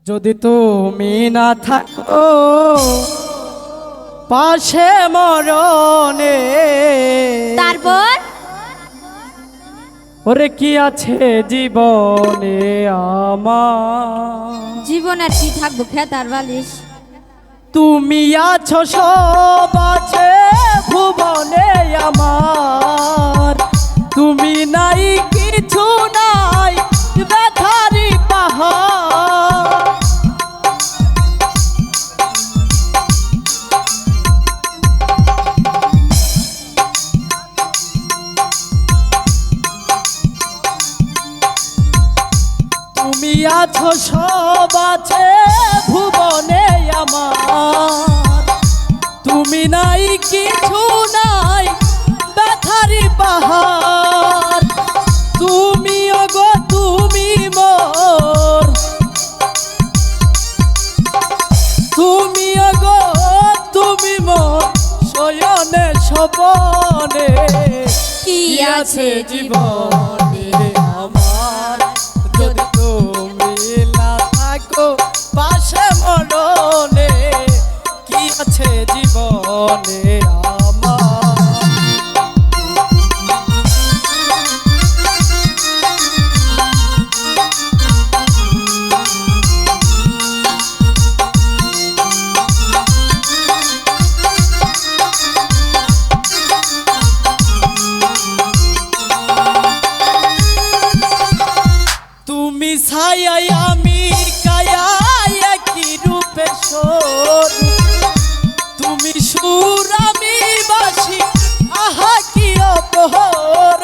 যদি তুমি না থাকো পাশে মরণে, তারপর ওরে কি আছে জীবনে আমার? জীবন আর কি থাকবো, খেতার বালিশ। তুমি আছো সব আছে ভুবনে আমার, তুমি নাই কিছু নাই ব্যথারি পাহাড়। তুমি আছো সব আছে ভুবনে আমার, তুমি নাই কিছু নাই ব্যথারি পাহাড়। তুমি ওগো তুমি মোর, তুমি ওগো তুমি মোর শয়নে স্বপনে, কি আছে জীবনে আমার? যদি তুমি না থাকো পাশে মরণে, কি আছে জীবনে আমার? তুমি ছায়াই আমি কায়া একই রূপে স্বরূপ, তুমি সুর আমি বাসি আহা কি অপহর।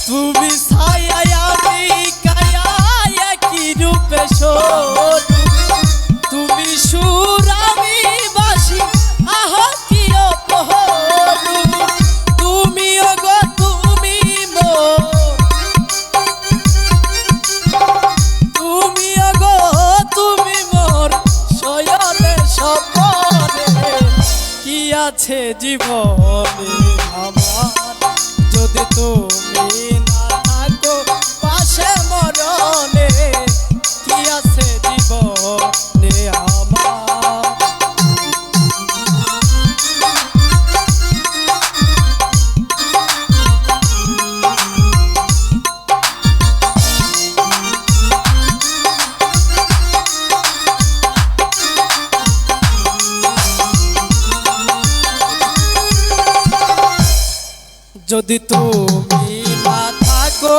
তুমি ছায়াই আমি কায়া একই রূপে স্বরূপ, তুমি সুর আমি বাসি আহা কি অপহর। তুমি ওগো তুমি মোর, তুমি ওগো তুমি মোর শয়নে স্বপনে, কি আছে জীবনে আমার? যদি তুমি না থাকো পাশে মরণে, কি আছে জীবনে আমার? যদি তুমি না থাকো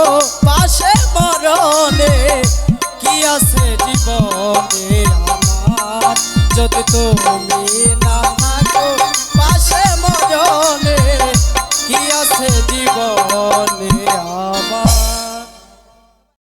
পাশে মরণে, কি আছে জীবনে আমার? যদি তুমি